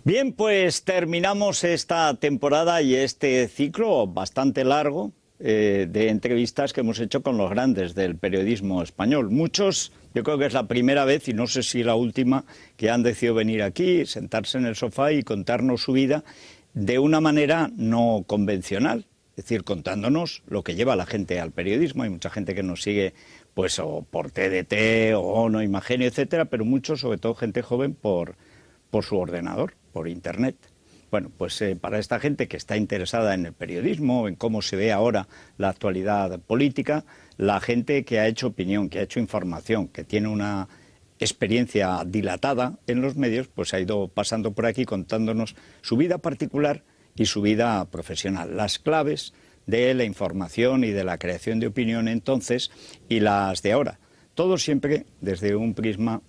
Bien, pues terminamos esta temporada y este ciclo bastante largo de entrevistas que hemos hecho con los grandes del periodismo español. Muchos, yo creo que es la primera vez, y no sé si la última, que han decidido venir aquí, sentarse en el sofá y contarnos su vida de una manera no convencional. Es decir, contándonos lo que lleva a la gente al periodismo. Hay mucha gente que nos sigue pues o por TDT o ONO, Imagenio, etcétera, pero muchos, sobre todo gente joven, por su ordenador, por Internet. Bueno, pues para esta gente que está interesada en el periodismo, en cómo se ve ahora la actualidad política, la gente que ha hecho opinión, que ha hecho información, que tiene una experiencia dilatada en los medios, pues ha ido pasando por aquí contándonos su vida particular y su vida profesional, las claves de la información y de la creación de opinión entonces y las de ahora. Todo siempre desde un prisma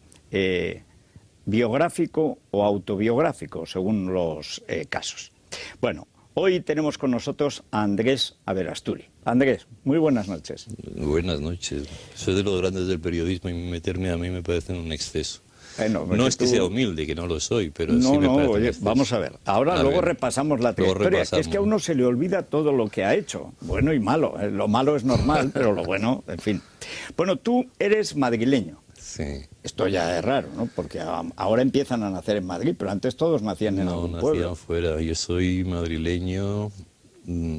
biográfico o autobiográfico, según los casos. Bueno, hoy tenemos con nosotros a Andrés Aberasturi. Andrés, muy buenas noches. Buenas noches. Soy de los grandes del periodismo y meterme a mí me parece un exceso. Bueno, no es que sea humilde, que no lo soy, pero no, sí me parece oye, un exceso. vamos a ver. Ahora luego repasamos la trayectoria. Es que a uno se le olvida todo lo que ha hecho, bueno y malo. Lo malo es normal, pero lo bueno, en fin. Bueno, tú eres madrileño. Sí. Esto ya es raro, ¿no? Porque ahora empiezan a nacer en Madrid, pero antes todos nacían en algún pueblo. No, nacían fuera. Yo soy madrileño,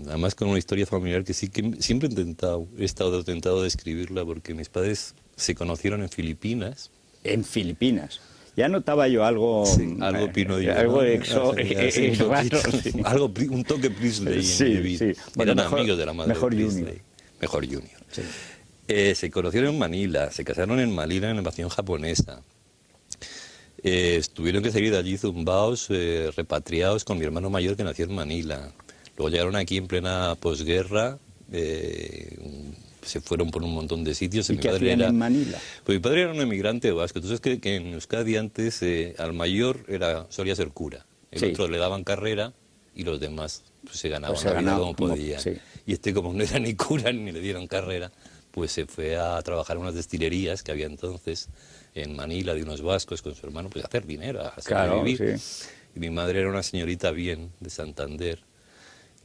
además con una historia familiar que sí que siempre he estado tentado de escribirla, porque mis padres se conocieron en Filipinas. En Filipinas. Ya notaba yo algo... Sí, algo pino yo, algo algo, un toque Priestley en mi vida. Sí. Bueno, eran amigos de la madre mejor de Priestley. Junior. Mejor Junior. Sí. Se conocieron en Manila, se casaron en Manila en la invasión japonesa. Tuvieron que salir de allí zumbaos, repatriados con mi hermano mayor que nació en Manila. Luego llegaron aquí en plena posguerra, se fueron por un montón de sitios. ¿Y qué hacían en Manila? Pues mi padre era un emigrante vasco. Tú sabes que en Euskadi antes al mayor solía ser cura. El otro le daban carrera y los demás pues, se ganaban la vida como podían. Sí. Y este, como no era ni cura ni le dieron carrera, pues se fue a trabajar en unas destilerías que había entonces en Manila de unos vascos con su hermano, pues a hacer dinero, a sobrevivir. Sí. Y mi madre era una señorita bien de Santander,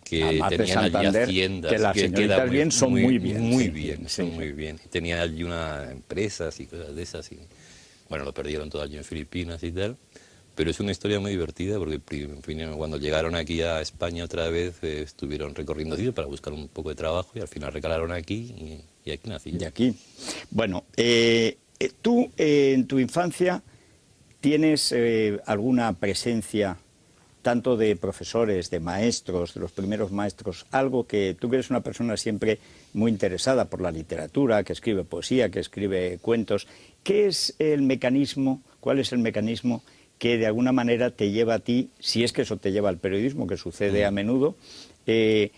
que tenían allí haciendas. Que las señoritas bien son muy bien. Muy bien, son muy bien. Y tenía allí unas empresas y cosas de esas. Y, bueno, lo perdieron todo allí en Filipinas y tal. Pero es una historia muy divertida porque en fin, cuando llegaron aquí a España otra vez estuvieron recorriendo sitios para buscar un poco de trabajo y al final recalaron aquí y aquí nací. Y aquí. Bueno, tú en tu infancia tienes alguna presencia tanto de profesores, de maestros, de los primeros maestros, algo que tú que eres una persona siempre muy interesada por la literatura, que escribe poesía, que escribe cuentos. ¿Qué es el mecanismo, cuál es el mecanismo que de alguna manera te lleva a ti, si es que eso te lleva al periodismo, que sucede a menudo, que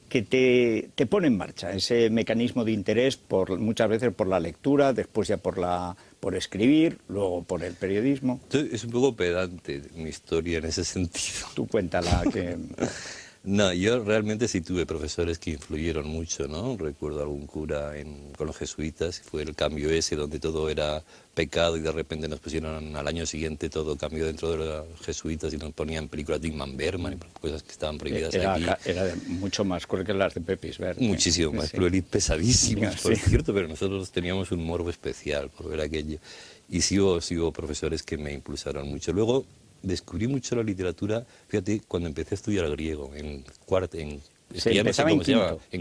te pone en marcha ese mecanismo de interés muchas veces por la lectura, después ya por escribir, luego por el periodismo? Es un poco pedante mi historia en ese sentido. Tú cuéntala que... No, yo realmente sí tuve profesores que influyeron mucho, ¿no? Recuerdo algún cura con los jesuitas, fue el cambio ese donde todo era pecado y de repente nos pusieron al año siguiente todo cambió dentro de los jesuitas y nos ponían películas de Ingmar Bergman y cosas que estaban prohibidas aquí. Era mucho más cruel que las de Pepys Verde. Muchísimo más cruel y pesadísimas, por cierto, pero nosotros teníamos un morbo especial por ver aquello. Y sí hubo profesores que me impulsaron mucho. Luego descubrí mucho la literatura, fíjate, cuando empecé a estudiar griego, en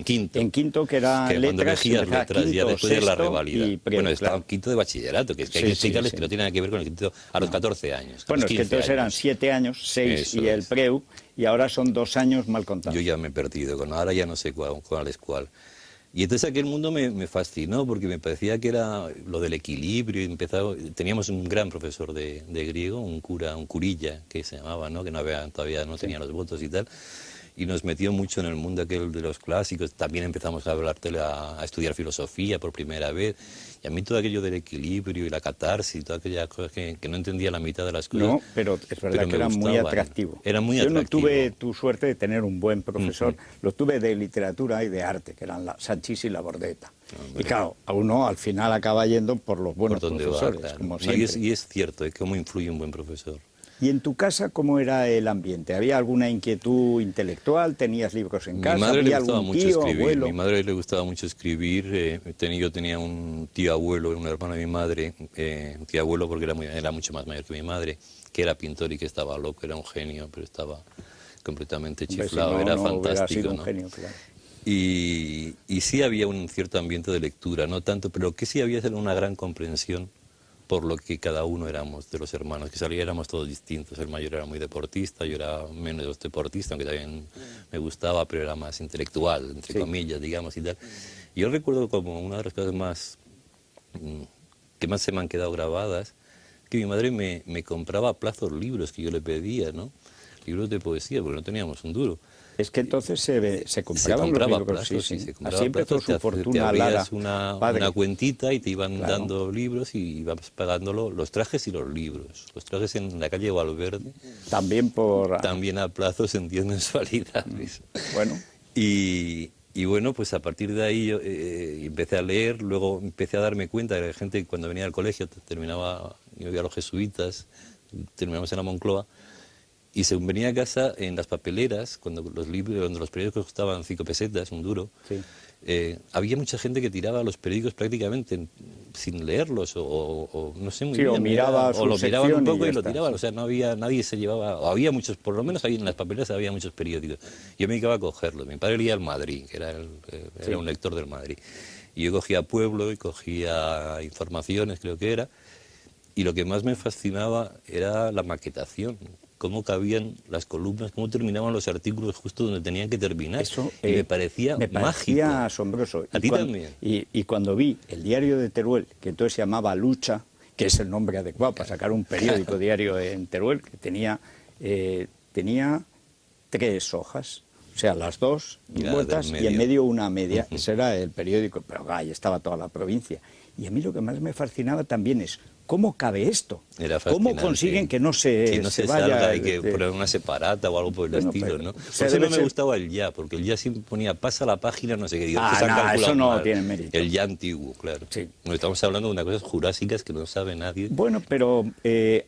quinto. En quinto, que era cuando elegías letras, quinto, ya después de la revalida. Bueno, estaba en quinto de bachillerato, que es que hay que explicarles que no tiene nada que ver con el quinto a los 14 años. Bueno, es que entonces eran 7 años, 6 y el preu, y ahora son 2 años mal contados. Yo ya me he perdido, ahora ya no sé cuál es cuál. Y entonces aquel mundo me fascinó porque me parecía que era lo del equilibrio. Teníamos un gran profesor de griego, un curilla que se llamaba, ¿no? Que todavía no tenía los votos y tal. Y nos metió mucho en el mundo aquel de los clásicos. También empezamos a estudiar filosofía por primera vez. Y a mí todo aquello del equilibrio y la catarsis, todas aquellas cosas que no entendía la mitad de las cosas. No, pero es verdad que era muy atractivo. Era muy atractivo. Yo no tuve tu suerte de tener un buen profesor. Lo tuve de literatura y de arte, que eran Sanchis y la Bordeta. Y claro, a uno al final acaba yendo por los buenos profesores. Y es cierto, cómo influye un buen profesor. ¿Y en tu casa cómo era el ambiente? ¿Había alguna inquietud intelectual? ¿Tenías libros en casa? Mi madre le ¿Había gustaba algún mucho tío, escribir. abuelo? Mi madre le gustaba mucho escribir. Yo tenía un tío abuelo, un hermano de mi madre, un tío abuelo porque era mucho más mayor que mi madre, que era pintor y que estaba loco, era un genio, pero estaba completamente Hombre, si chiflado, no, era no hubiera fantástico, sido un ¿no? genio, claro. Y sí había un cierto ambiente de lectura, no tanto, pero lo que sí había era una gran comprensión por lo que cada uno éramos de los hermanos, que éramos todos distintos. El mayor era muy deportista, yo era menos deportista, aunque también me gustaba, pero era más intelectual, entre comillas, digamos, y tal. Y yo recuerdo como una de las cosas que más se me han quedado grabadas, que mi madre me compraba a plazos libros que yo le pedía, ¿no? Libros de poesía, porque no teníamos un duro. Es que entonces se Se compraban los compraba a libros, plazos, sí, sí, se sí. compraba Así a empezó plazos, su te fortuna Lara, abrías una padre. cuentita y te iban Claro. dando libros y ibas pagándolo, los trajes y los libros. Los trajes en la calle Valverde, También por... también a plazos en 10 mensualidades. Bueno, Y bueno, pues a partir de ahí yo empecé a leer, luego empecé a darme cuenta que la gente cuando venía al colegio yo iba a los jesuitas, terminamos en la Moncloa, y según venía a casa, en las papeleras, cuando los periódicos costaban 5 pesetas, un duro, sí. había mucha gente que tiraba los periódicos prácticamente sin leerlos, o no sé muy Sí, bien. o miraba o lo su miraban un sección y poco ya y lo está, tiraban, sí. o sea, nadie se llevaba, o había muchos, por lo menos ahí en las papeleras había muchos periódicos. Yo me dedicaba a cogerlos. Mi padre leía el Madrid, que era un lector del Madrid. Y yo cogía Pueblo y cogía Informaciones, creo que era. Y lo que más me fascinaba era la maquetación, cómo cabían las columnas, cómo terminaban los artículos justo donde tenían que terminar. Eso y me parecía mágico. Asombroso. ¿A ti también? Y cuando vi el diario de Teruel, que entonces se llamaba Lucha, que es el nombre adecuado para sacar un periódico diario en Teruel, que tenía 3 hojas, o sea, las dos Y la vueltas del y en medio. medio una media. Ese era el periódico, pero ahí estaba toda la provincia. Y a mí lo que más me fascinaba también es cómo cabe esto. Era ¿Cómo fascinante. consiguen que no se vaya? salga, hay que poner una separata o algo por el Bueno, estilo, pero, ¿no? o Por sea, eso no debe me ser- gustaba el ya, porque el ya siempre ponía pasa la página, no sé qué. Digo, Ah, que se han no, calculado eso no mal. tiene mérito. El ya antiguo, claro. Sí. No, estamos hablando de unas cosas jurásicas que no sabe nadie. Bueno, pero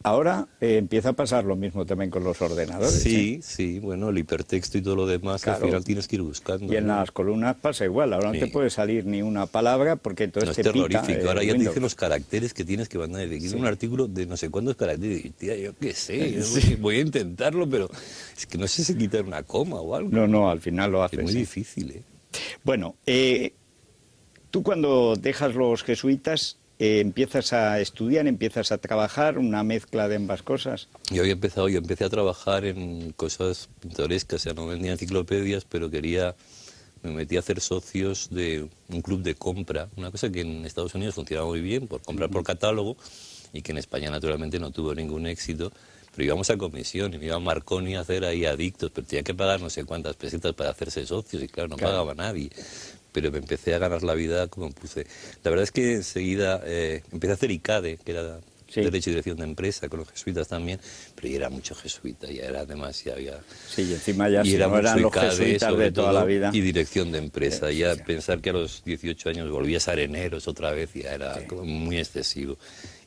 ahora empieza a pasar lo mismo también con los ordenadores. Sí, sí, bueno, el hipertexto y todo lo demás, Claro. al final tienes que ir buscando. Y en ¿no? las columnas pasa igual. Ahora no te Sí. puede salir ni una palabra porque entonces No, es te pita. terrorífico. Ahora ya te Windows. dicen los caracteres que tienes que mandar. Quiero un artículo de no sé cuántos caracteres. Y, tía, yo qué sé, voy a intentarlo, pero es que no sé si quitar una coma o algo. No, al final lo haces. Es muy sí. difícil, ¿eh? Bueno, tú cuando dejas los jesuitas empiezas a estudiar, empiezas a trabajar, una mezcla de ambas cosas. Yo empecé a trabajar en cosas pintorescas, o sea, no vendía enciclopedias, pero me metí a hacer socios de un club de compra, una cosa que en Estados Unidos funcionaba muy bien, por comprar por catálogo, y que en España naturalmente no tuvo ningún éxito, pero íbamos a comisión, y me iba Marconi a hacer ahí adictos, pero tenía que pagar no sé cuántas pesetas para hacerse socios, y claro, no pagaba nadie. Pero me empecé a ganar la vida como puse. La verdad es que enseguida empecé a hacer ICADE, que era Derecho y Dirección de Empresa, con los jesuitas también, pero ya era mucho jesuita, ya era demasiado. Sí, y encima ya y si era no eran los ICADE, jesuitas sobre de toda todo, la vida. Y Dirección de Empresa. Sí, Ya sí. pensar que a los 18 años volvías a areneros otra vez ya era como muy excesivo.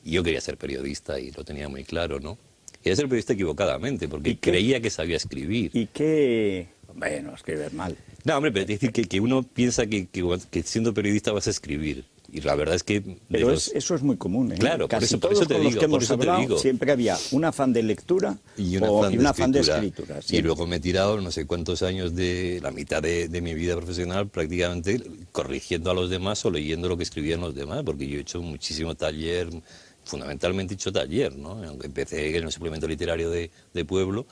Y yo quería ser periodista y lo tenía muy claro, ¿no? Quería ser periodista equivocadamente, porque creía que sabía escribir. ¿Y qué? Bueno, escribes mal. No, hombre, pero es decir que uno piensa que siendo periodista vas a escribir. Y la verdad es que... Pero eso es muy común, ¿eh? Claro, Casi por todos eso te con los digo, que por hemos eso te hablado, digo. siempre había un afán de lectura Y un afán de escritura. escritura. Y siempre. luego me he tirado no sé cuántos años de la mitad de mi vida profesional prácticamente corrigiendo a los demás o leyendo lo que escribían los demás, porque yo he hecho muchísimo taller, fundamentalmente he hecho taller, ¿no? Aunque empecé en el suplemento literario de Pueblo,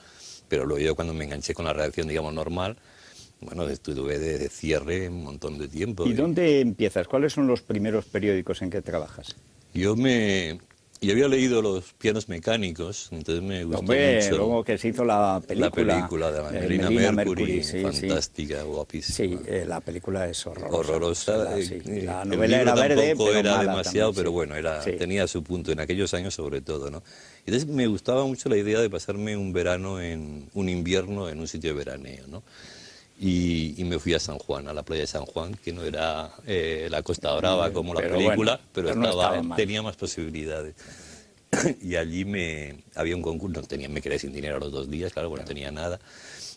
pero luego yo cuando me enganché con la redacción, digamos, normal, bueno, estuve de cierre un montón de tiempo. ¿Y dónde empiezas? ¿Cuáles son los primeros periódicos en que trabajas? Yo había leído Los pianos mecánicos, entonces me gustó mucho. Luego que se hizo la película. La película de Melina Mercury, fantástica, guapísima. Sí, la película es horrorosa. Horrorosa. La novela era verde, tampoco pero era mala demasiado, también, pero sí. bueno, Sí. tenía su punto en aquellos años sobre todo, ¿no? Entonces me gustaba mucho la idea de pasarme un invierno en un sitio de veraneo, ¿no? Y me fui a San Juan, a la playa de San Juan, que no era la Costa Brava como la Pero película, bueno, pero no estaba mal. tenía más posibilidades. y allí había un concurso, me quedé sin dinero a los 2 días, claro, porque no tenía nada.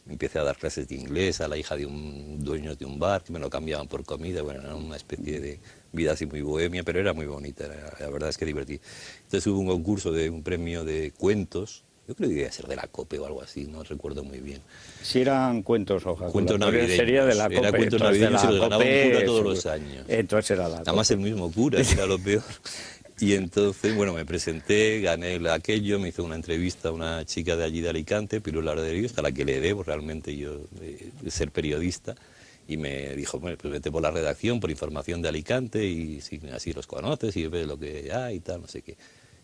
Empecé a dar clases de inglés a la hija de un dueño de un bar, que me lo cambiaban por comida, bueno, era una especie de vida así muy bohemia, pero era muy bonita, la verdad es que divertí. Entonces hubo un concurso de un premio de cuentos, yo creo que debía ser de la COPE o algo así, no recuerdo muy bien. Si eran cuentos, ojalá. Cuentos navideños. Sería de la COPE. Era cuentos navideños y los ganaba un cura todos seguro. los años. Entonces era la Nada más el mismo cura, era lo peor. Y entonces, bueno, me presenté, gané aquello, me hizo una entrevista a una chica de allí de Alicante, Pirula Rodríguez, a la que le debo realmente yo de ser periodista, y me dijo, bueno, pues vete por la redacción, por información de Alicante, y si así los conoces y ves lo que hay y tal, no sé qué.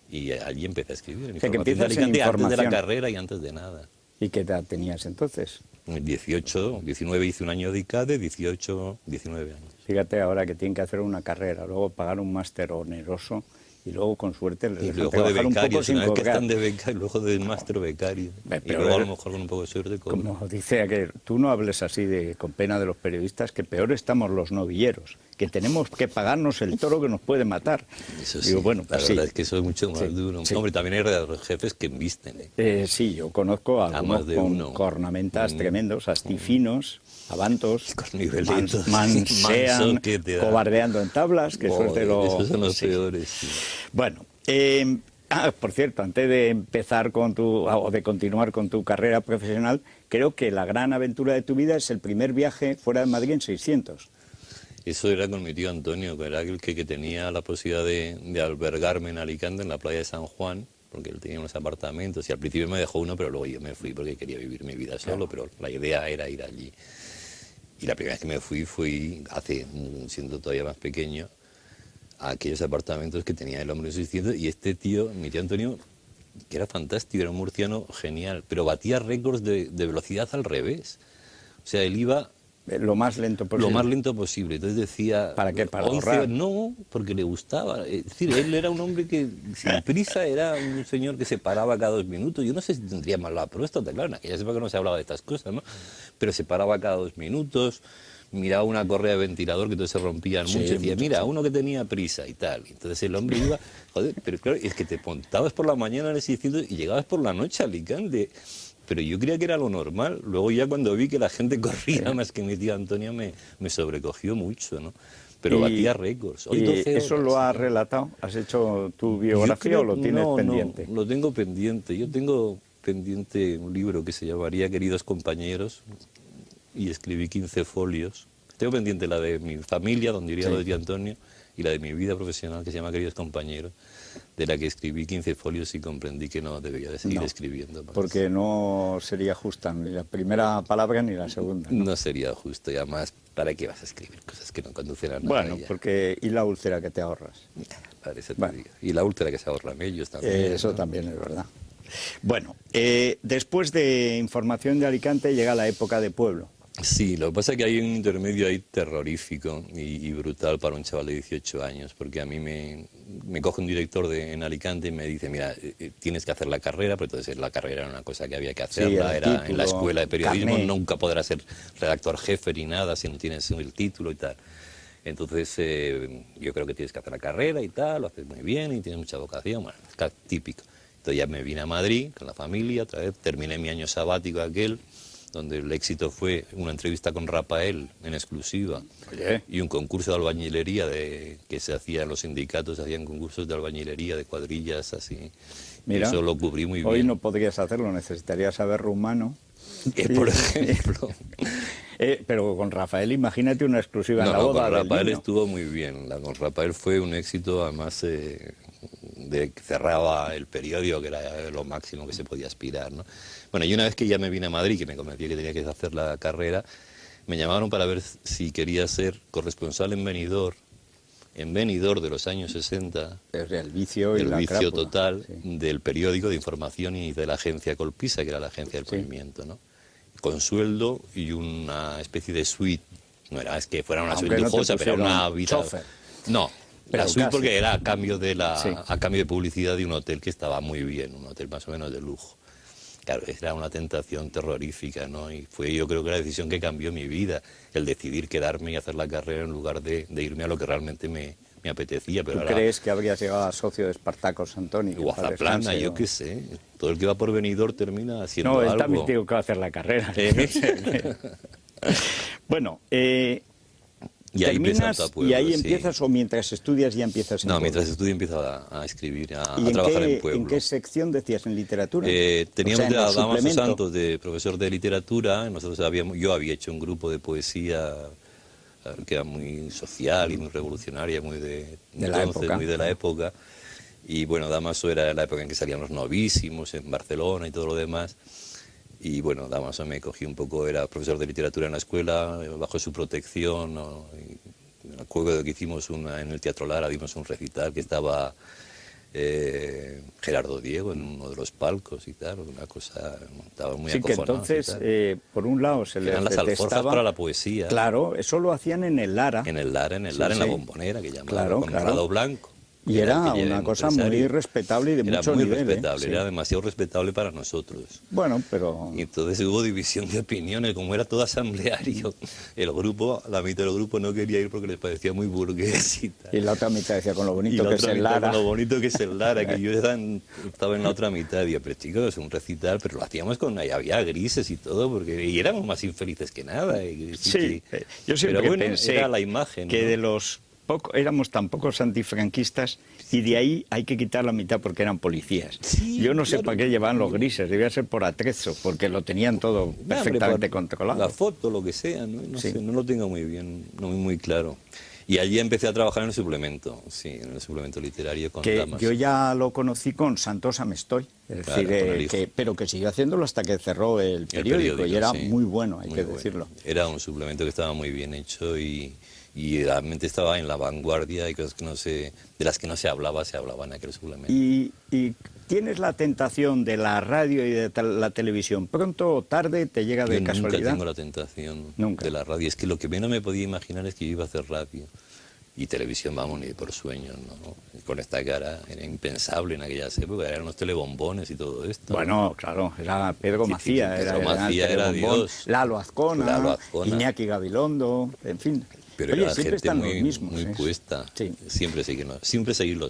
Y allí empecé a escribir en información de Alicante antes de la carrera y antes de nada. ¿Y qué edad tenías entonces? 18, 19 hice un año de ICADE, 18, 19 años. Fíjate ahora que tienen que hacer una carrera, luego pagar un máster oneroso y luego con suerte les dejan trabajar un poco sin cobrar. Que están cobrar. de becario, luego de máster becario. Pero y luego a lo mejor con un poco de suerte cobran. Como dice aquel, tú no hables así con pena de los periodistas, que peor estamos los novilleros, que tenemos que pagarnos el toro que nos puede matar. Eso sí, digo, bueno, pues la verdad es que eso es mucho más duro. Sí. Hombre, también hay redactores jefes que embisten. Sí, yo conozco a algunos con cornamentas tremendos, astifinos, abantos, mansean, cobardeando en tablas, que suerte lo... Esos son los peores, sí. Bueno, por cierto, antes de empezar o de continuar con tu carrera profesional, creo que la gran aventura de tu vida es el primer viaje fuera de Madrid en 600. Eso era con mi tío Antonio, que era el que tenía la posibilidad de albergarme en Alicante, en la playa de San Juan, porque él tenía unos apartamentos y al principio me dejó uno, pero luego yo me fui porque quería vivir mi vida solo, pero la idea era ir allí. Y la primera vez que me fui siendo todavía más pequeño, a aquellos apartamentos que tenía el hombre en 600, y este tío, mi tío Antonio, que era fantástico, era un murciano genial, pero batía récords de velocidad al revés. O sea, él iba... Lo más lento posible. Lo más lento posible. Entonces decía... ¿Para qué? ¿Para 11, ahorrar? No, porque le gustaba. Es decir, él era un hombre que sin prisa, era un señor que se paraba cada 2 minutos. Yo no sé si tendría mal la próstata, claro, en aquella época no se hablaba de estas cosas, ¿no? Pero se paraba cada 2 minutos, miraba una correa de ventilador que entonces se rompían mucho, y decía, mira, uno que tenía prisa y tal. Entonces el hombre iba, joder, pero claro, es que te montabas por la mañana en el 600 y llegabas por la noche a Alicante. Pero yo creía que era lo normal. Luego ya cuando vi que la gente corría más que mi tío Antonio me sobrecogió mucho, ¿no? Pero batía récords. Hoy ¿y eso lo has relatado? ¿Has hecho tu biografía o lo tienes pendiente? No, lo tengo pendiente. Yo tengo pendiente un libro que se llamaría Queridos compañeros y escribí 15 folios. Tengo pendiente la de mi familia, donde iría lo de tío Antonio, y la de mi vida profesional, que se llama Queridos compañeros, de la que escribí 15 folios y comprendí que no debía de seguir escribiendo más. Porque no sería justa ni la primera palabra ni la segunda. No sería justo, y además, ¿para qué vas a escribir cosas que no conducen a nada? Bueno, porque ¿y la úlcera que te ahorras? Parece te digo. Y la úlcera que se ahorran ellos también. Eso ¿no? También es verdad. Bueno, después de información de Alicante llega la época de pueblo. Sí, lo que pasa es que hay un intermedio ahí terrorífico y brutal para un chaval de 18 años, porque a mí me coge un director en Alicante y me dice, mira, tienes que hacer la carrera, pero entonces la carrera era una cosa que había que hacerla, era título, en la escuela de periodismo, carné. Nunca podrás ser redactor jefe ni nada si no tienes el título y tal. Entonces yo creo que tienes que hacer la carrera y tal, lo haces muy bien y tienes mucha vocación, bueno, es típico. Entonces ya me vine a Madrid con la familia, otra vez terminé mi año sabático aquel, donde el éxito fue una entrevista con Rafael en exclusiva. Oye. Y un concurso de albañilería que se hacía en los sindicatos, se hacían concursos de albañilería, de cuadrillas, así. Mira, y eso lo cubrí muy bien. Hoy no podrías hacerlo, necesitarías saber rumano. Por ejemplo. Pero con Rafael, imagínate una exclusiva en la boda. Con Rafael del estuvo muy bien. Con Rafael fue un éxito, además cerraba el periódico, que era lo máximo que se podía aspirar, ¿no? Bueno, y una vez que ya me vine a Madrid, que me convencí que tenía que hacer la carrera, me llamaron para ver si quería ser corresponsal en Benidorm de los años 60. El vicio y el la vicio crápula, total sí. Del periódico de información y de la agencia Colpisa, que era la agencia del movimiento, ¿no? Con sueldo y una especie de suite. No era es que fuera una suite lujosa, pero era una vida... No, la suite casi. Porque era a cambio de publicidad de un hotel que estaba muy bien, un hotel más o menos de lujo. Claro, era una tentación terrorífica, ¿no? Y fue, yo creo que la decisión que cambió mi vida, el decidir quedarme y hacer la carrera en lugar de irme a lo que realmente me me apetecía, pero ¿Tú ahora... crees que habrías llegado a socio de Espartacos, Antoni? O Azaplana, yo qué sé. Todo el que va por Benidorm termina haciendo No, algo. él también digo que va a hacer la carrera. Bueno, y ahí terminas Pueblo, y ahí sí. empiezas, o mientras estudias ya empiezas en No, Pueblo. mientras estudio empiezo a escribir, a ¿Y trabajar en Pueblo. en qué sección decías? ¿En literatura? Teníamos O sea, en los Damaso suplementos. Santos de profesor de literatura. Yo había hecho un grupo de poesía que era muy social y muy revolucionaria, muy de la entonces, época. muy de la época. Y bueno, Damaso era la época en que salían los novísimos en Barcelona y todo lo demás. Y bueno, Damaso me cogí un poco, era profesor de literatura en la escuela, bajo su protección, ¿no? Y me acuerdo de que hicimos en el Teatro Lara, dimos un recital que estaba Gerardo Diego en uno de los palcos y tal, una cosa, estaba muy Sí, que acojonado. entonces, por un lado se les Eran las alforjas detestaba. para la poesía. Claro, eso lo hacían en el Lara. En el Lara, en Sí, la sí. Bombonera, que llamaban, Claro, con claro. Dorado Blanco. Y que era el que ya una cosa empresario. muy respetable y de Era mucho muy nivel. respetable, Sí. era demasiado respetable para nosotros. Bueno, pero... Y entonces hubo división de opiniones, como era todo asambleario, la mitad del grupo no quería ir porque les parecía muy burgués y tal. Y la otra mitad decía con lo Y bonito la que es otra el mitad Lara. con lo bonito que es el Lara, que yo estaba en la otra mitad, y digo, pero chicos, es un recital, pero lo hacíamos ahí había grises y todo, y éramos más infelices que nada. Sí, yo siempre pero bueno, pensé era la imagen, que ¿no? de los éramos tan pocos antifranquistas y de ahí hay que quitar la mitad porque eran policías. Sí, Yo no sé claro. para qué llevaban los grises, debía ser por atrezo, porque lo tenían todo perfectamente controlado. La foto, lo que sea, no Sí. sé, no lo tengo muy bien, no muy claro. Y allí empecé a trabajar en el suplemento, sí, en el suplemento literario con Que Damas. yo ya lo conocí con Santosa Me Estoy, es Claro, decir, con el hijo. pero que siguió haciéndolo hasta que cerró el periódico y era sí, muy bueno, hay muy que bueno. decirlo. Era un suplemento que estaba muy bien hecho y realmente estaba en la vanguardia y cosas que de las que no se hablaba en aquel suplemento. Y tienes la tentación de la radio y de la televisión, pronto o tarde te llega de Yo casualidad. nunca tengo la tentación Nunca. de la radio. Es que lo que menos me podía imaginar es que yo iba a hacer radio. Y televisión, vamos, ni por sueños, ¿no? Con esta cara era impensable en aquellas épocas, eran los telebombones y todo esto. Bueno, claro, era Pedro Sí, Macía, Pedro era Macía era Telebombón, Dios. Lalo Azcona, Lalo Azcona. Iñaki Gabilondo, en fin. Pero Oye, era siempre gente están muy, los mismos. muy ¿eh? puesta. Sí. Siempre seguir los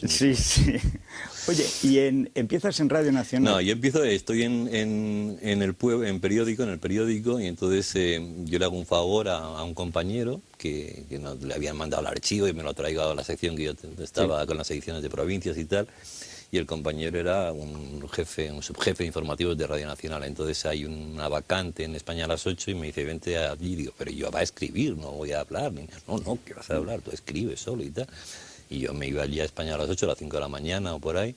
mismos. Sí, sí. Oye, ¿y empiezas en Radio Nacional? No, yo estoy en el periódico, y entonces yo le hago un favor a un compañero que le habían mandado el archivo y me lo traigo a la sección que yo estaba con las ediciones de provincias y tal. Y el compañero era un subjefe informativo de Radio Nacional. Entonces hay una vacante en España a las 8 y me dice, vente allí. Digo, pero yo voy a escribir, no voy a hablar. No, ¿qué vas a hablar? Tú escribes solo y tal. Y yo me iba allí a España a las 8, a las 5 de la mañana o por ahí,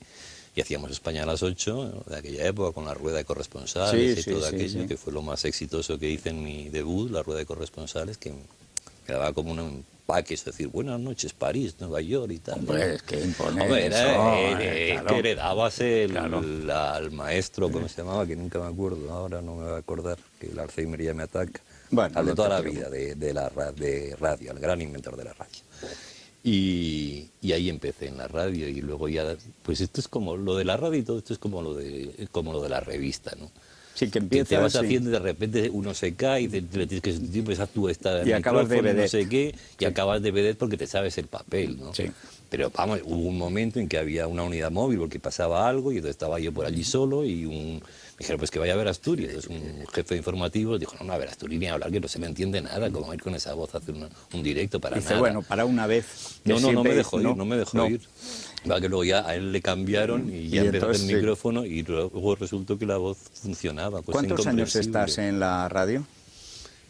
y hacíamos España a las 8, de aquella época, con la rueda de corresponsales y todo aquello, que fue lo más exitoso que hice en mi debut, la rueda de corresponsales, que me daba como un empaque, es decir, buenas noches, París, Nueva York y tal. Hombre, es que impone Hombre, claro. que heredabas al maestro, ¿cómo se llamaba? Que nunca me acuerdo, ahora no me voy a acordar, que el Alzheimer ya me ataca. Bueno, Al de no toda te la preocupes. vida, de radio, el gran inventor de la radio. Y ahí empecé en la radio y luego ya, pues esto es como lo de la radio y todo esto es como lo de la revista, ¿no? Sí, que Que empiezas... te vas sí. haciendo y de repente uno se cae y le tienes que sustituir, pues tú estás Y acabas de no vedette. sé qué, y acabas de vedette porque te sabes el papel, ¿no? Sí. Pero vamos, hubo un momento en que había una unidad móvil porque pasaba algo y entonces estaba yo por allí solo y me dijeron, pues que vaya a ver Asturias. Entonces un jefe de informativos dijo, no, a ver Asturias ni a hablar, que no se me entiende nada, como ir con esa voz a hacer un directo para Dice, nada. bueno, para una vez... que No siempre me es- dejó ir, no me dejó no. ir. Va que luego ya a él le cambiaron y ya Y empezó entonces, el sí. micrófono y luego resultó que la voz funcionaba. Cosa ¿Cuántos años incomprensible. estás en la radio?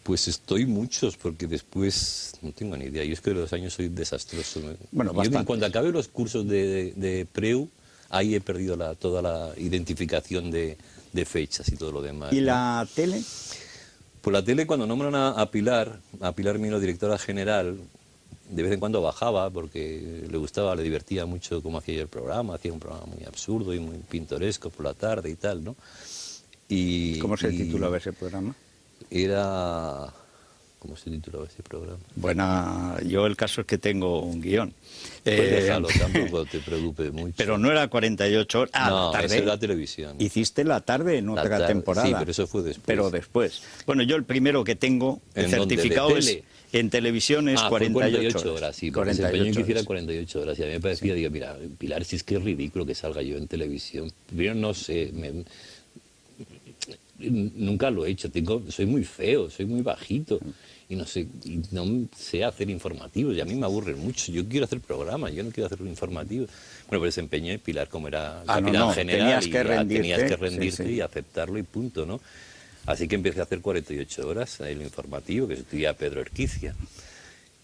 Pues estoy muchos, porque después no tengo ni idea. Yo es que de los años soy desastroso. Bueno, Yo bastantes. cuando acabé los cursos de Preu, ahí he perdido toda la identificación de fechas y todo lo demás. ¿Y ¿no? la tele? Pues la tele, cuando nombran a Pilar Mino, directora general, de vez en cuando bajaba porque le gustaba, le divertía mucho cómo hacía yo el programa, hacía un programa muy absurdo y muy pintoresco por la tarde y tal, ¿no? Y, ¿Cómo se y titulaba ese programa? Era... ¿Cómo se titulaba ese programa? Bueno, yo el caso es que tengo un guión. Pues déjalo, tampoco te preocupes mucho. Pero no era 48 horas. Ah, no, la tarde. eso era televisión. Hiciste la tarde en La otra tarde, temporada. sí, pero eso fue después. Pero después. Bueno, yo el primero que tengo, el ¿En dónde? ¿De certificado tele? En televisión es fue 48 horas, sí, porque se 48 empeñó en que hiciera horas. 48 horas. Y a mí me parecía, digo, mira, Pilar, si es que es ridículo que salga yo en televisión. Primero, no sé, nunca lo he hecho, soy muy feo, soy muy bajito y no sé hacer informativos y a mí me aburren mucho. Yo quiero hacer programas, yo no quiero hacer informativos. Bueno, pues se empeñó y Pilar, como era capitán general, tenías que rendirte, tenías que rendirte sí. y aceptarlo y punto, ¿no? Así que empecé a hacer 48 horas en el informativo, que estudiaba Pedro Erquicia.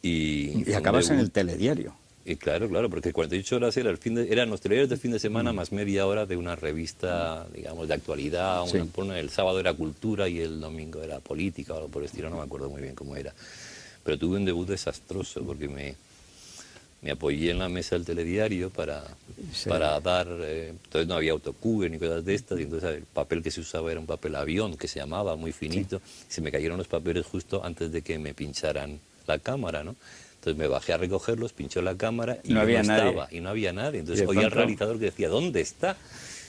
Y fue un acabas en debut. el telediario. Y claro, porque 48 horas eran los telediarios de fin de semana más media hora de una revista, digamos, de actualidad. Sí. El sábado era cultura y el domingo era política o algo por el estilo, no me acuerdo muy bien cómo era. Pero tuve un debut desastroso porque me apoyé en la mesa del telediario para dar... entonces no había autocube ni cosas de estas, y entonces el papel que se usaba era un papel avión, que se llamaba, muy finito, y se me cayeron los papeles justo antes de que me pincharan la cámara, ¿no? Entonces me bajé a recogerlos, pinchó la cámara y No había estaba, nadie. y no había nadie. Entonces ¿Y oí al pronto? realizador que decía, ¿dónde está?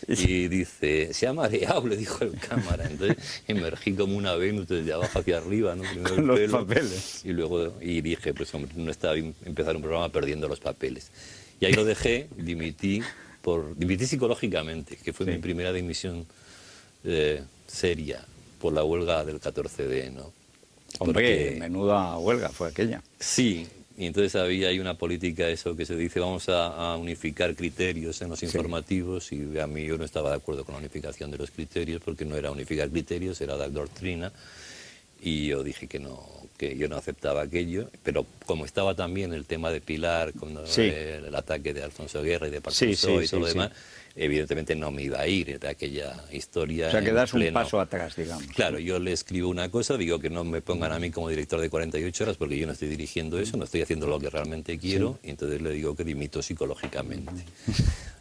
Y dice, se ha mareado, le dijo el cámara. Entonces emergí como una Venus desde abajo hacia arriba, ¿no? Primero Con el los pelo, papeles. y luego dije, pues hombre, no estaba bien empezar un programa perdiendo los papeles. Y ahí lo dejé, dimití psicológicamente, que fue mi primera dimisión seria por la huelga del 14D, ¿no? Hombre, menuda huelga fue aquella. Sí, y entonces había ahí una política, eso que se dice, vamos a unificar criterios en los informativos, y a mí yo no estaba de acuerdo con la unificación de los criterios, porque no era unificar criterios, era dar doctrina, y yo dije que yo no aceptaba aquello, pero como estaba también el tema de Pilar, con el ataque de Alfonso Guerra y de Parkinson y todo lo demás, evidentemente no me iba a ir de aquella historia. O sea, que das un pleno. paso atrás, digamos. Claro, yo le escribo una cosa, digo que no me pongan a mí como director de 48 horas porque yo no estoy dirigiendo eso, no estoy haciendo lo que realmente quiero, y entonces le digo que dimito psicológicamente.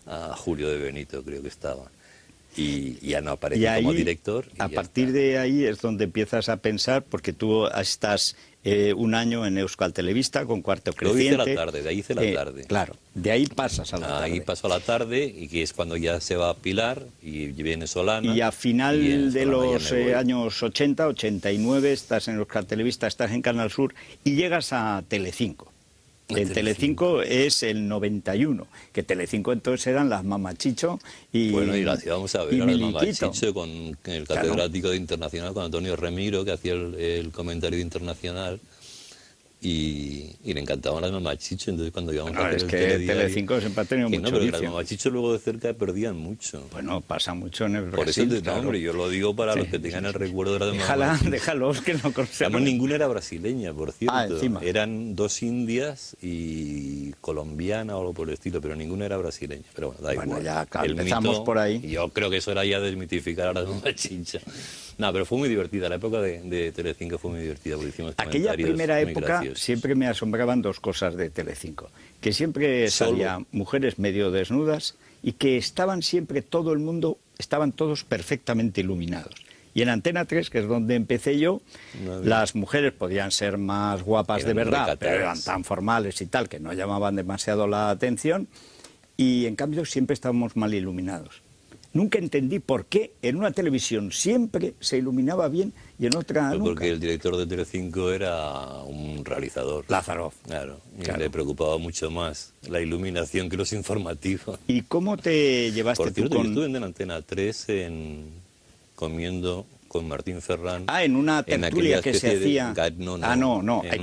A Julio de Benito creo que estaba. Y ya no aparecí como director. A partir de ahí es donde empiezas a pensar, porque tú estás un año en Euskal Telebista con Cuarto Creciente. Lo hice a la tarde, de ahí hice la tarde. Claro, de ahí pasas a la tarde. Ahí paso a la tarde, y que es cuando ya se va a Pilar y viene Solana. Y a final de los años 80, 89, estás en Euskal Telebista, estás en Canal Sur y llegas a Telecinco. En Telecinco es el 91, que Telecinco entonces eran las Mamachicho y bueno, y las íbamos a ver a las Mamachicho con el catedrático de Internacional, con Antonio Remiro, que hacía el comentario de Internacional, y le encantaban las Mamachicho. Entonces cuando íbamos a hacer es que Telecinco siempre ha tenido mucho pero vicio. las Mamachicho luego de cerca perdían mucho. Bueno, pasa mucho en el Brasil. Por eso, no, hombre, yo lo digo para los que tengan el recuerdo de las Mamachicho. Déjalos que no conserven. Además, ninguna era brasileña, por cierto. Encima. Eran dos indias y colombiana o algo por el estilo, pero ninguna era brasileña. Pero bueno, da igual. Ya empezamos por ahí. Yo creo que eso era ya desmitificar a las Mamachicho. No, pero fue muy divertida, la época de Telecinco fue muy divertida, porque hicimos aquella primera época graciosos. Siempre me asombraban dos cosas de Telecinco, que siempre salían mujeres medio desnudas y que estaban siempre estaban todos perfectamente iluminados. Y en Antena 3, que es donde empecé yo, las mujeres podían ser más guapas de verdad, pero eran tan formales y tal, que no llamaban demasiado la atención, y en cambio siempre estábamos mal iluminados. Nunca entendí por qué en una televisión siempre se iluminaba bien y en otra nunca. Porque el director de Telecinco era un realizador. Lázaro. Claro, y le preocupaba mucho más la iluminación que los informativos. ¿Y cómo te llevaste tú con...? Yo estuve en Antena 3 comiendo con Martín Ferrán. En una tertulia que se hacía...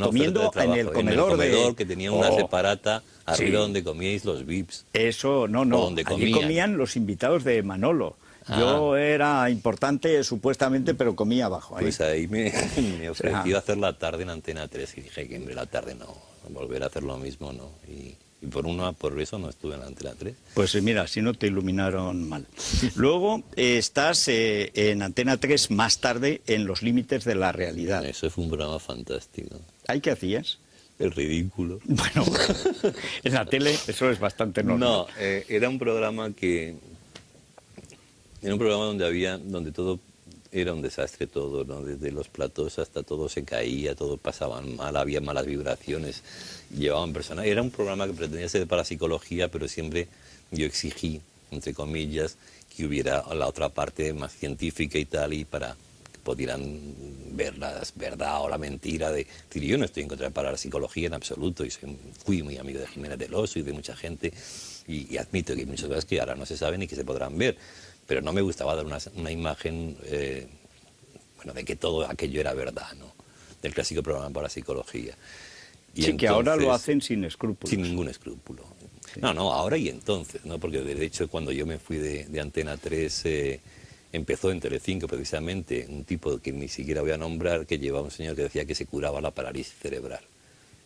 comiendo en el comedor que tenía una separata arriba donde comíais los VIPs. Eso, allí comían los invitados de Manolo. Yo era importante supuestamente, pero comía abajo. Pues ahí me ofreció hacer la tarde en Antena 3 y dije que en la tarde no, volver a hacer lo mismo no. Y por eso no estuve en la Antena 3. Pues mira, si no te iluminaron mal. Luego estás en Antena 3 más tarde en Los Límites de la Realidad. Eso fue un programa fantástico. ¿Ahí qué hacías? El ridículo. Bueno, en la tele eso es bastante normal. No, era un programa donde todo era un desastre todo, ¿no? Desde los platós hasta todo se caía, todo pasaba mal, había malas vibraciones, llevaban personas. Era un programa que pretendía ser para psicología, pero siempre yo exigí, entre comillas, que hubiera la otra parte más científica y tal, y para pudieran ver la verdad o la mentira de... Yo no estoy en contra de la psicología en absoluto, y fui muy amigo de Jiménez del Oso y de mucha gente, y admito que hay muchas cosas que ahora no se saben y que se podrán ver, pero no me gustaba dar una imagen bueno, de que todo aquello era verdad, ¿no? Del clásico programa para psicología. Y sí, entonces, que ahora lo hacen sin escrúpulos. Sin ningún escrúpulo. Sí. No, ahora y entonces, ¿no? Porque de hecho cuando yo me fui de Antena 3, empezó en Telecinco precisamente un tipo que ni siquiera voy a nombrar, que llevaba un señor que decía que se curaba la parálisis cerebral.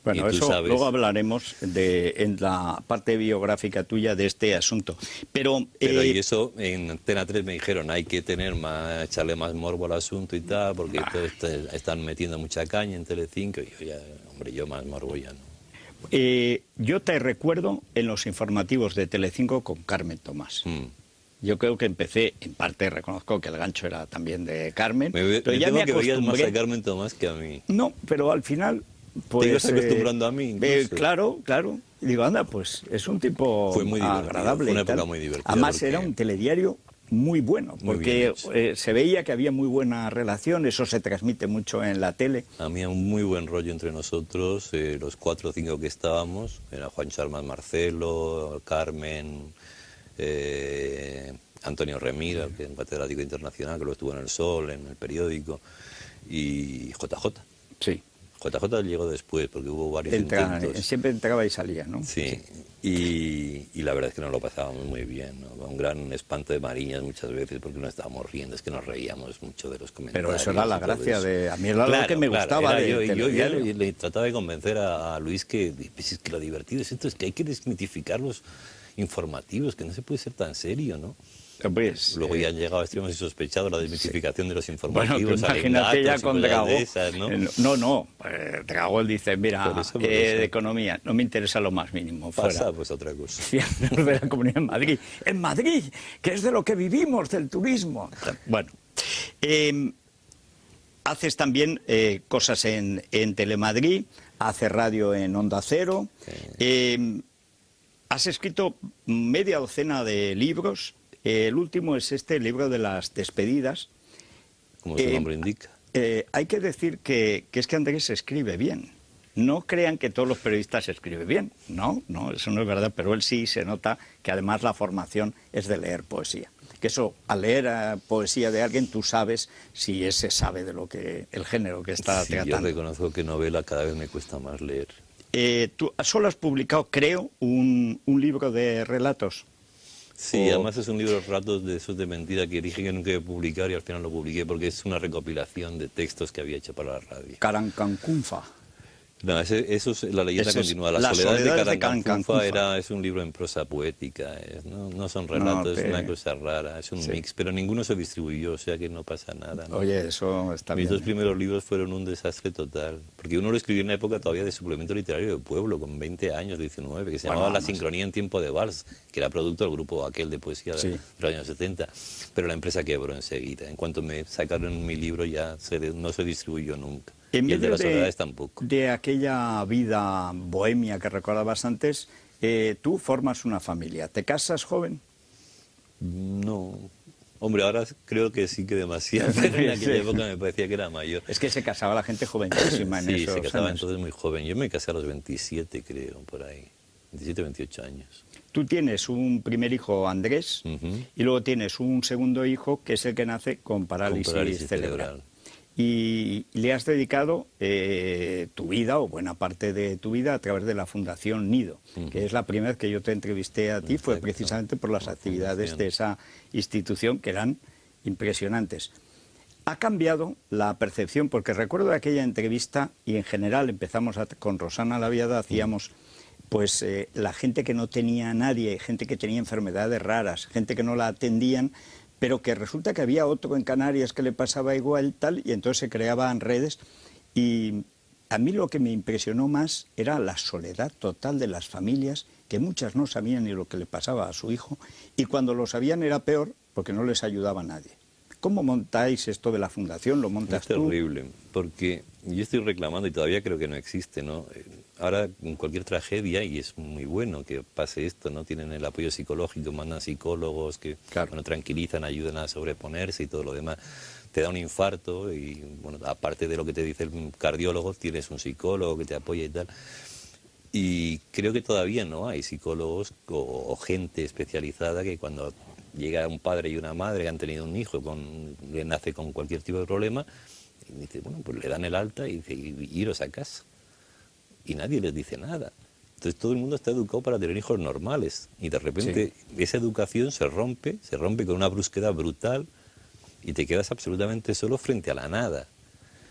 Bueno, eso sabes... luego hablaremos en la parte biográfica tuya de este asunto. Pero y eso en Antena 3 me dijeron, hay que echarle más morbo al asunto y tal, porque están metiendo mucha caña en Telecinco, y yo ya, hombre, yo más morbo ya no. Yo te recuerdo en los informativos de Telecinco con Carmen Tomás. Yo creo que empecé, en parte reconozco que el gancho era también de Carmen, pero ya me acostumbré. Que veías más a Carmen Tomás que a mí. No, pero al final... Pues, te ibas acostumbrando a mí. Claro. Y digo, anda, pues es un tipo muy agradable. Fue una época muy divertida. Además era un telediario muy bueno, porque se veía que había muy buena relación, eso se transmite mucho en la tele. Había un muy buen rollo entre nosotros, los 4 o 5 que estábamos, era Juan Charmas Marcelo, Carmen, Antonio Remira, que es un catedrático internacional, que lo estuvo en El Sol, en El Periódico, y JJ. Sí. JJ llegó después, porque hubo varios intentos. Siempre entraba y salía, ¿no? Sí. Y la verdad es que nos lo pasábamos muy bien, ¿no? Un gran espanto de Mariñas muchas veces, porque no estábamos riendo, es que nos reíamos mucho de los comentarios. Pero eso era la gracia de... A mí era lo que me gustaba yo le trataba de convencer a Luis que lo divertido es esto, es que hay que desmitificar los informativos, que no se puede ser tan serio, ¿no? Pues, luego ya han llegado a extremos insospechados la desmitificación de los informativos. Bueno, imagínate ya con Dragó. ¿no? Dragó dice, mira, por eso. De economía, no me interesa lo más mínimo. Pasa pues otra cosa. De la Comunidad en Madrid. En Madrid, que es de lo que vivimos, del turismo. Bueno, haces también cosas en Telemadrid, haces radio en Onda Cero. Has escrito media docena de libros. El último es el libro de las despedidas. Como su nombre indica. Hay que decir que es que Andrés escribe bien. No crean que todos los periodistas escriben bien. No, eso no es verdad, pero él sí se nota que además la formación es de leer poesía. Que eso, al leer poesía de alguien, tú sabes si ese sabe de lo que el género que está tratando. Yo reconozco que novela cada vez me cuesta más leer. Tú solo has publicado, creo, un libro de relatos. Sí, además es un libro de relatos de esos de mentira que dije que nunca iba a publicar y al final lo publiqué porque es una recopilación de textos que había hecho para la radio. Carancancunfa. No, eso es la leyenda continua. La soledad de Carancancunfa es un libro en prosa poética. No son relatos, es una cosa rara, es un mix, pero ninguno se distribuyó, o sea que no pasa nada, ¿no? Oye, eso está bien. Mis 2 primeros libros fueron un desastre total, porque uno lo escribió en una época todavía de suplemento literario de pueblo, con 20 años, 19, que se llamaba La sincronía en tiempo de vals, que era producto del grupo aquel de poesía de los años 70, pero la empresa quebró enseguida. En cuanto me sacaron mi libro ya no se distribuyó nunca. En y el de las soledades tampoco. De aquella vida bohemia que recordabas antes, tú formas una familia. ¿Te casas joven? No. Hombre, ahora creo que sí que demasiado, pero en aquella época me parecía que era mayor. Es que se casaba la gente jovencísima en esos años. Sí, se casaba entonces muy joven. Yo me casé a los 27, creo, por ahí. 27, 28 años. Tú tienes un primer hijo, Andrés, y luego tienes un segundo hijo, que es el que nace con parálisis cerebral. Y le has dedicado tu vida, o buena parte de tu vida, a través de la Fundación Nido, que es la primera vez que yo te entrevisté a ti, fue precisamente por las actividades de esa institución, que eran impresionantes. Ha cambiado la percepción, porque recuerdo aquella entrevista, y en general empezamos con Rosana Laviada, hacíamos pues la gente que no tenía a nadie, gente que tenía enfermedades raras, gente que no la atendían, pero que resulta que había otro en Canarias que le pasaba igual tal, y entonces se creaban redes. Y a mí lo que me impresionó más era la soledad total de las familias, que muchas no sabían ni lo que le pasaba a su hijo, y cuando lo sabían era peor porque no les ayudaba nadie. ¿Cómo montáis esto de la fundación? ¿Lo montas tú? Es terrible, porque yo estoy reclamando y todavía creo que no existe, ¿no? Ahora, en cualquier tragedia, y es muy bueno que pase esto, ¿no? Tienen el apoyo psicológico, mandan psicólogos que tranquilizan, ayudan a sobreponerse y todo lo demás. te da un infarto y, bueno, aparte de lo que te dice el cardiólogo, tienes un psicólogo que te apoya y tal. Y creo que todavía no hay psicólogos o gente especializada que cuando llega un padre y una madre que han tenido un hijo que nace con cualquier tipo de problema, y dice, bueno, pues le dan el alta y dice, iros a casa. Y nadie les dice nada. Entonces todo el mundo está educado para tener hijos normales. Y de repente esa educación se rompe con una brusquedad brutal y te quedas absolutamente solo frente a la nada.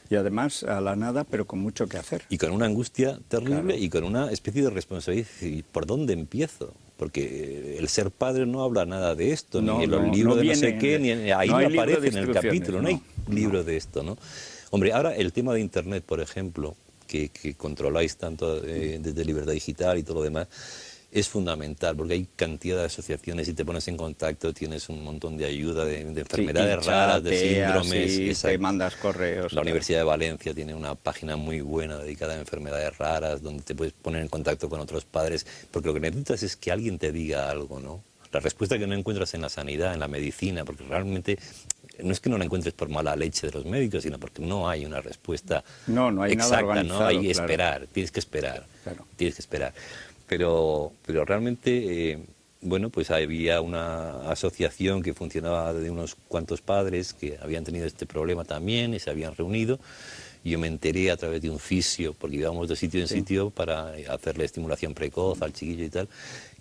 Y además a la nada, pero con mucho que hacer. Y con una angustia terrible, Claro. y con una especie de responsabilidad. ¿Y por dónde empiezo? Porque el ser padre no habla nada de esto, No, ni en los no, libros no de no sé viene, qué, ni ahí no no hay libro aparece de en el instrucciones, capítulo, no hay libro de esto, ¿no? Hombre, ahora el tema de Internet, por ejemplo, que controláis tanto desde Libertad Digital y todo lo demás, es fundamental, porque hay cantidad de asociaciones y te pones en contacto, tienes un montón de ayuda de enfermedades raras, de síndromes. Y te Exacto. mandas correos. La Universidad de Valencia tiene una página muy buena dedicada a enfermedades raras, donde te puedes poner en contacto con otros padres, porque lo que necesitas es que alguien te diga algo, ¿no? La respuesta que no encuentras en la sanidad, en la medicina, porque realmente no es que no la encuentres por mala leche de los médicos, sino porque no hay una respuesta No hay nada exacta, organizado, ¿no? Hay que claro. esperar, tienes que esperar, Claro. tienes que esperar. Pero realmente, bueno, pues había una asociación que funcionaba de unos cuantos padres que habían tenido este problema también y se habían reunido. Y yo me enteré a través de un fisio, porque íbamos de sitio en sitio para hacerle estimulación precoz al chiquillo y tal.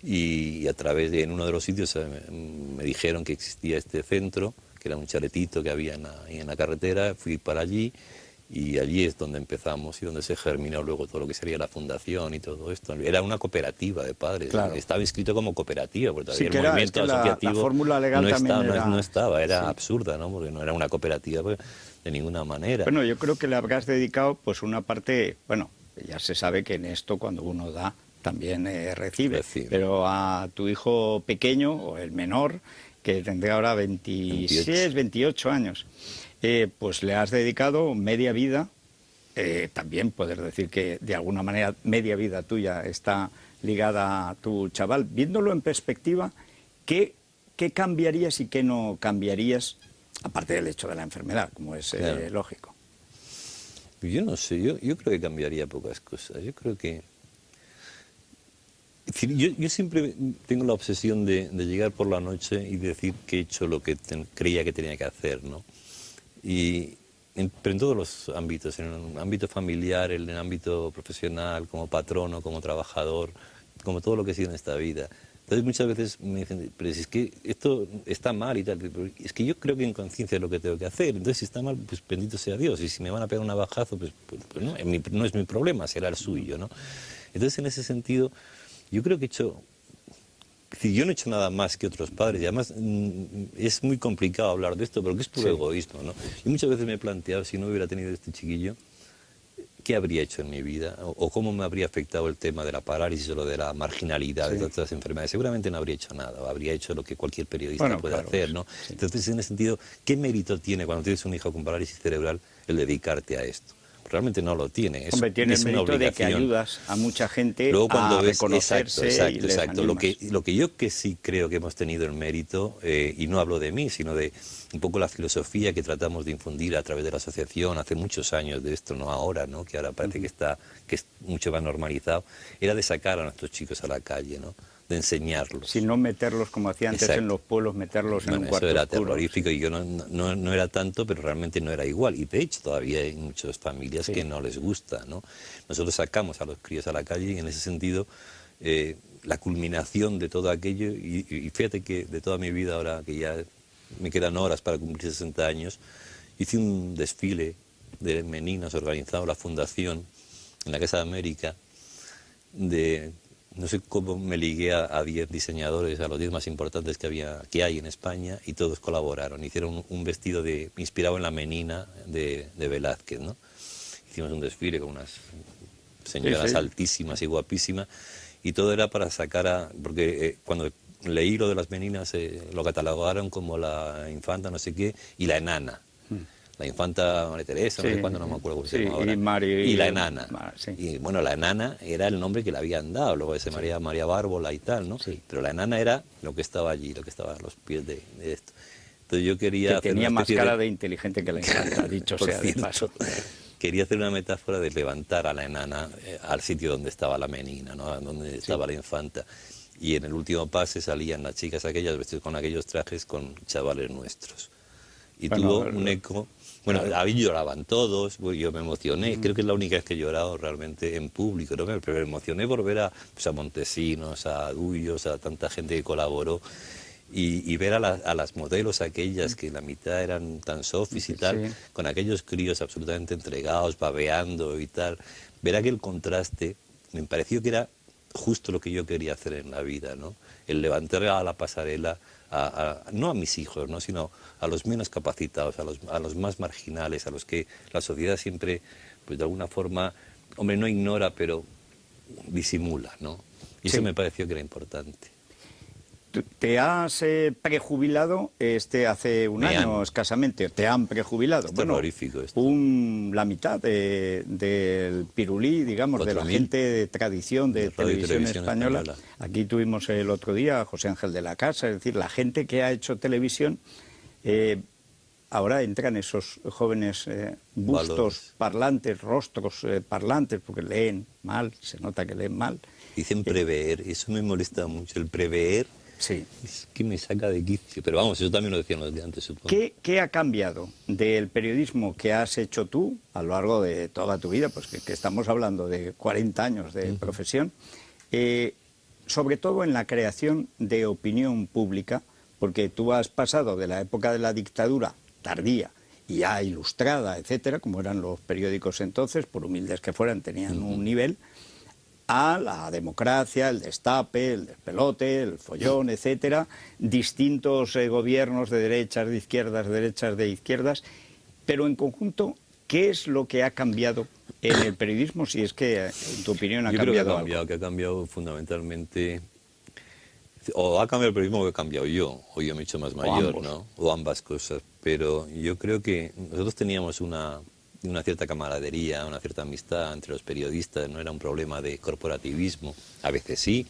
Y a través de, en uno de los sitios me dijeron que existía este centro, que era un chaletito que había en la carretera. Fui para allí. Y allí es donde empezamos y donde se germinó luego todo lo que sería la fundación y todo esto. Era una cooperativa de padres, Claro. Estaba inscrito como cooperativa, porque todavía Sí, que el movimiento es que asociativo la fórmula legal no también estaba, no estaba, era sí. absurda, ¿no? Porque no era una cooperativa pues, de ninguna manera. Bueno, yo creo que le habrás dedicado pues una parte, bueno, ya se sabe que en esto cuando uno da también recibe, pero a tu hijo pequeño o el menor, que tendrá ahora 26, 28 años, pues le has dedicado media vida. También poder decir que de alguna manera media vida tuya está ligada a tu chaval. Viéndolo en perspectiva, ¿qué cambiarías y qué no cambiarías, aparte del hecho de la enfermedad, como es lógico? Yo no sé, yo creo que cambiaría pocas cosas. Yo creo que... Es decir, yo siempre tengo la obsesión de llegar por la noche y decir que he hecho lo que creía que tenía que hacer, ¿no? Pero en todos los ámbitos, en el ámbito familiar, en el ámbito profesional, como patrono, como trabajador, como todo lo que he sido en esta vida. Entonces muchas veces me dicen, pero si es que esto está mal y tal, pero es que yo creo que en conciencia es lo que tengo que hacer, entonces si está mal, pues bendito sea Dios, y si me van a pegar un navajazo, pues no, no es mi problema, será el suyo, ¿no? Entonces en ese sentido, yo creo que he hecho... Es decir, yo no he hecho nada más que otros padres y además es muy complicado hablar de esto porque es puro egoísmo, ¿no? Y muchas veces me he planteado, si no hubiera tenido este chiquillo, ¿qué habría hecho en mi vida? O cómo me habría afectado el tema de la parálisis o lo de la marginalidad de todas las enfermedades. Seguramente no habría hecho nada, habría hecho lo que cualquier periodista puede hacer, ¿no? Sí. Entonces, en ese sentido, ¿qué mérito tiene cuando tienes un hijo con parálisis cerebral el dedicarte a esto? Realmente no lo tiene. Hombre, tiene el mérito de que ayudas a mucha gente luego, cuando ves, reconocerse. Exacto. Lo que yo que sí creo que hemos tenido el mérito, y no hablo de mí, sino de un poco la filosofía que tratamos de infundir a través de la asociación hace muchos años de esto, no ahora, ¿no? Que ahora parece que es mucho más normalizado, era de sacar a nuestros chicos a la calle, ¿no? De enseñarlos. Si no meterlos, como hacía antes en los pueblos, meterlos en un cuarto eso era oscuro. terrorífico y yo no era tanto, pero realmente no era igual. Y de hecho todavía hay muchas familias que no les gusta, ¿no? Nosotros sacamos a los críos a la calle y en ese sentido la culminación de todo aquello, y fíjate que de toda mi vida ahora que ya me quedan horas para cumplir 60 años, hice un desfile de meninas organizado la fundación en la Casa de América no sé cómo me ligué a 10 diseñadores, a los 10 más importantes que hay en España, y todos colaboraron. Hicieron un vestido inspirado en la menina de Velázquez, ¿no? Hicimos un desfile con unas señoras altísimas y guapísimas, y todo era para sacar porque cuando leí lo de las meninas, lo catalogaron como la infanta no sé qué, y la enana. La infanta María Teresa, no sé cuándo, no me acuerdo cómo se llama ahora. Y la enana. Y bueno, la enana era el nombre que le habían dado, luego ese María Bárbola y tal, ¿no? Pero la enana era lo que estaba allí, lo que estaba a los pies de esto. cierto, yo quería Que hacer tenía una más especie cara de inteligente que la infanta, dicho Por sea de cierto, paso. quería hacer una metáfora de levantar a la enana al sitio donde estaba la menina, ¿no? Donde estaba la infanta. Y en el último pase salían las chicas aquellas vestidas con aquellos trajes con chavales nuestros. Y Bueno, tuvo un eco. Bueno, ahí lloraban todos, yo me emocioné. Creo que es la única vez que he llorado realmente en público, ¿no? Pero me emocioné por ver pues, a Montesinos, a Duyos, a tanta gente que colaboró. Y ver a las modelos aquellas que la mitad eran tan sofis y tal, Sí. con aquellos críos absolutamente entregados, babeando y tal, ver aquel contraste, me pareció que era justo lo que yo quería hacer en la vida, ¿no? El levantar a la pasarela, no a mis hijos, ¿no? Sino a los menos capacitados, a los más marginales, a los que la sociedad siempre, pues de alguna forma, hombre, no ignora, pero disimula, ¿no? Y eso me pareció que era importante. ¿Te has prejubilado hace un año escasamente? ¿Te han prejubilado? Es terrorífico esto. La mitad del pirulí, digamos, de la gente de tradición de televisión española. Aquí tuvimos el otro día a José Ángel de la Casa, es decir, la gente que ha hecho televisión. Ahora entran esos jóvenes bustos parlantes, rostros parlantes, porque leen mal, se nota que leen mal. Dicen prever, eso me molesta mucho, el prever. Sí. Es que me saca de quicio, pero vamos, eso también lo decían los de antes, supongo. ¿Qué ha cambiado del periodismo que has hecho tú a lo largo de toda tu vida? Pues que estamos hablando de 40 años de profesión, sobre todo en la creación de opinión pública, porque tú has pasado de la época de la dictadura tardía y ya ilustrada, etcétera, como eran los periódicos entonces, por humildes que fueran, tenían un nivel, a la democracia, el destape, el despelote, el follón, etcétera, distintos gobiernos de derechas, de izquierdas, pero en conjunto, ¿qué es lo que ha cambiado en el periodismo, si es que, en tu opinión, ha cambiado algo? Que ha cambiado fundamentalmente, o ha cambiado el periodismo o he cambiado yo, o yo me he hecho más mayor, ¿no? O ambas cosas, pero yo creo que nosotros teníamos una cierta camaradería, una cierta amistad entre los periodistas, no era un problema de corporativismo, a veces sí,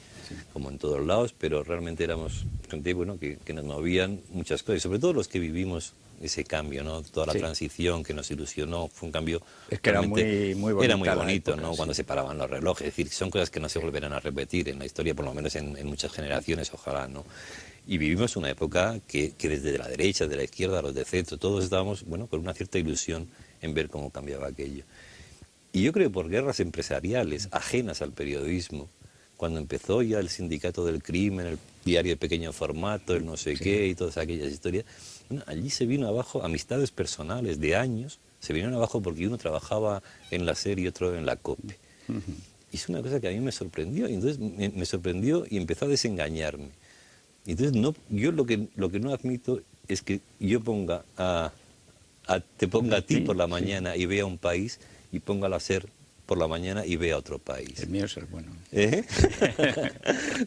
como en todos lados, pero realmente éramos gente, bueno, que nos movían muchas cosas, y sobre todo los que vivimos ese cambio, ¿no? Toda la transición que nos ilusionó, fue un cambio... Es que era muy bonito. Era muy bonito, ¿no? Cuando se paraban los relojes, es decir, son cosas que no se volverán a repetir en la historia, por lo menos en muchas generaciones, ojalá, ¿no? Y vivimos una época que desde la derecha, de la izquierda, los de centro, todos estábamos, bueno, con una cierta ilusión en ver cómo cambiaba aquello. Y yo creo que por guerras empresariales ajenas al periodismo, cuando empezó ya el sindicato del crimen, el diario de pequeño formato, el no sé qué y todas aquellas historias, bueno, allí se vino abajo amistades personales de años, se vinieron abajo porque uno trabajaba en la SER y otro en la COPE. Y es una cosa que a mí me sorprendió, y entonces me sorprendió y empezó a desengañarme. Y entonces yo lo que no admito es que yo te ponga a ti por la mañana y vea un país, y ponga la SER por la mañana y vea otro país. El mío es el bueno. ¿Eh?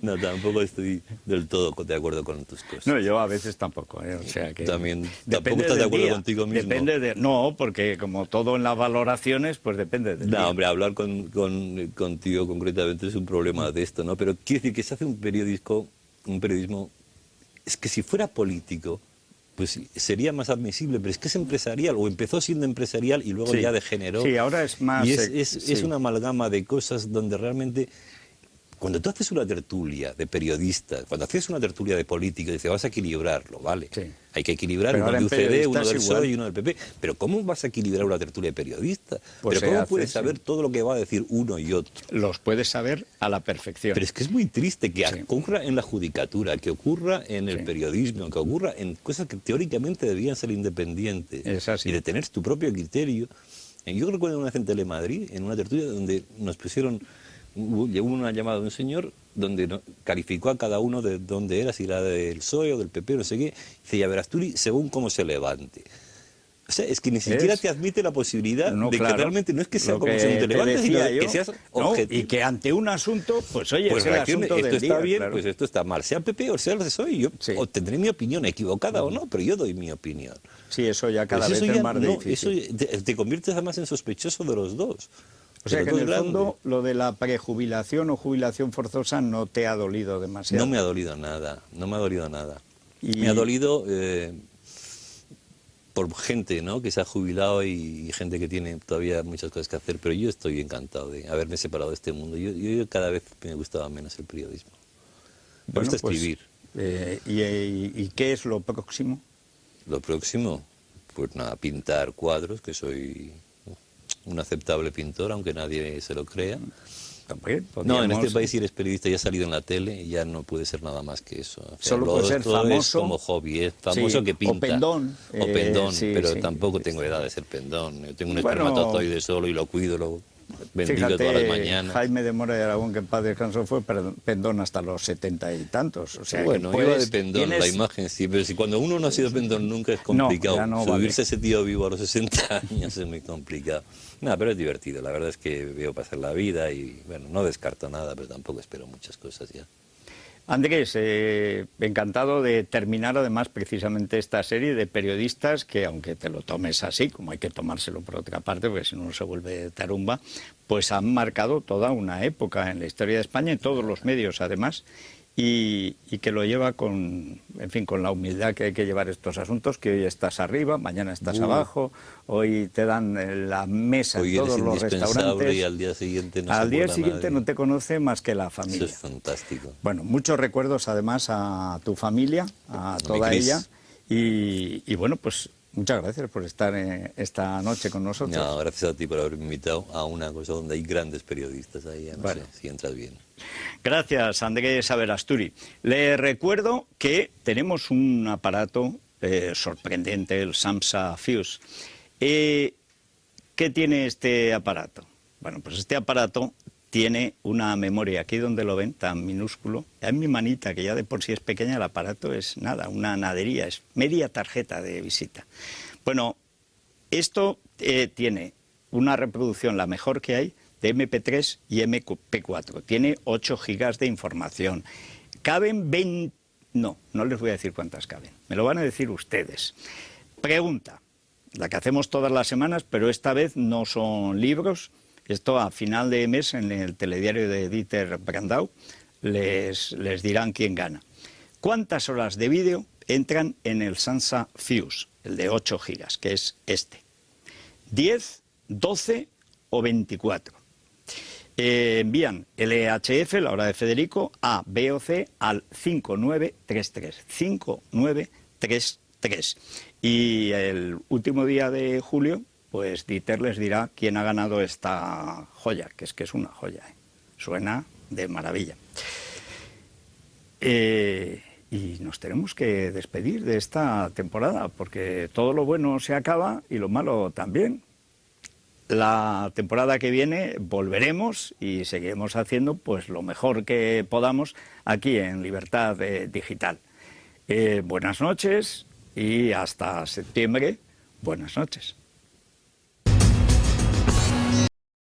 No, tampoco estoy del todo de acuerdo con tus cosas. No, yo a veces tampoco, ¿eh? O sea que... También, ¿tampoco estás de acuerdo contigo mismo? No, porque como todo en las valoraciones, pues depende del día. No, hombre, hablar contigo concretamente es un problema de esto, ¿no? Pero quiero decir que se hace un periodismo... Es que si fuera político, pues sería más admisible, pero es que es empresarial, o empezó siendo empresarial y luego ya degeneró. Sí, ahora es más... Y es una amalgama de cosas donde realmente... Cuando tú haces una tertulia de periodistas, cuando haces una tertulia de políticos, dices, vas a equilibrarlo, ¿vale? Sí. Hay que equilibrar uno de UCD, uno del PSOE y uno del PP. Pero ¿cómo vas a equilibrar una tertulia de periodistas? Pues ¿pero cómo puedes saber todo lo que va a decir uno y otro? Los puedes saber a la perfección. Pero es que es muy triste que ocurra en la judicatura, que ocurra en el periodismo, que ocurra en cosas que teóricamente deberían ser independientes. Es así. Y de tener tu propio criterio. Yo recuerdo una vez en Telemadrid, en una tertulia donde nos pusieron... Llegó una llamada de un señor donde calificó a cada uno de dónde era, si era del PSOE o del PP, no sé qué. Dice, ya verás, Turi, según cómo se levante. O sea, es que ni siquiera te admite la posibilidad de que realmente no es que sea como según te levantes, sino que seas objetivo. Y que ante un asunto, pues oye, pues es el asunto esto del está día, bien, claro. pues esto está mal. Sea PP o sea el PSOE, yo tendré mi opinión, equivocada o no, pero yo doy mi opinión. Sí, eso ya cada vez es más difícil. Eso te conviertes además en sospechoso de los dos. O sea que en el fondo lo de la prejubilación o jubilación forzosa no te ha dolido demasiado. No me ha dolido nada, no me ha dolido nada. Me ha dolido por gente, ¿no?, que se ha jubilado y gente que tiene todavía muchas cosas que hacer, pero yo estoy encantado de haberme separado de este mundo. Yo cada vez me gustaba menos el periodismo. Me Bueno, gusta pues, escribir. ¿y qué es lo próximo? Lo próximo, pues nada, pintar cuadros, que soy un aceptable pintor, aunque nadie se lo crea. Hombre, No, en este podríamos- país si eres periodista ya has salido en la tele y ya no puede ser nada más que eso. O sea, Solo por ser todo es famoso. como hobby, es famoso Sí, que pinta. o pendón. O pendón, Sí, pero sí. tampoco tengo edad de ser pendón. Yo tengo un Bueno, espermatozoide solo y lo cuido, lo bendigo todas las Fíjate, mañanas. Jaime de Mora y Aragón, que en paz descansó, fue pendón hasta los 70 y tantos. O sea, Bueno, que iba de puedes, pendón, la tienes- imagen sí, pero si cuando uno no ha sido pendón nunca es No, complicado. ya no Subirse vale. ese tío vivo a los 60 años es muy complicado. Nada, pero es divertido, la verdad es que veo pasar la vida y, bueno, no descarto nada, pero tampoco espero muchas cosas ya. Andrés, encantado de terminar además precisamente esta serie de periodistas que, aunque te lo tomes así, como hay que tomárselo por otra parte, porque si no se vuelve tarumba, pues han marcado toda una época en la historia de España, en todos los medios además, y que lo lleva con, en fin, con la humildad que hay que llevar estos asuntos, que hoy estás arriba, mañana estás abajo, hoy te dan la mesa Hoy en eres todos los indispensable restaurantes. y al día siguiente no se Al día acuerda siguiente nadie. no te conoce más que la Eso familia. es fantástico. Bueno, muchos recuerdos además a tu familia, a toda Cris. ella, y bueno, pues muchas gracias por estar esta noche con nosotros. No, gracias a ti por haberme invitado a una cosa donde hay grandes periodistas ahí, ya no Bueno. sé si entras bien. Gracias, Andrés Averasturi. Le recuerdo que tenemos un aparato sorprendente, el Samsa Fuse. ¿Qué tiene este aparato? Bueno, pues este aparato tiene una memoria, aquí donde lo ven, tan minúsculo. En mi manita, que ya de por sí es pequeña, el aparato es nada, una nadería, es media tarjeta de visita. Bueno, esto tiene una reproducción, la mejor que hay, de MP3 y MP4. Tiene 8 gigas de información. Caben 20... No les voy a decir cuántas caben. Me lo van a decir ustedes. Pregunta, la que hacemos todas las semanas, pero esta vez no son libros. Esto a final de mes en el telediario de Dieter Brandau les dirán quién gana. ¿Cuántas horas de vídeo entran en el Samsa Fuse, el de 8 gigas, que es este? ¿10, 12 o 24? Envían LHF, la hora de Federico, A, B o C al 5933. 5933. Y el último día de julio, pues Dieter les dirá quién ha ganado esta joya, que es una joya, ¿eh? Suena de maravilla. Y nos tenemos que despedir de esta temporada, porque todo lo bueno se acaba y lo malo también. La temporada que viene volveremos y seguiremos haciendo pues lo mejor que podamos aquí en Libertad Digital. Buenas noches y hasta septiembre. Buenas noches.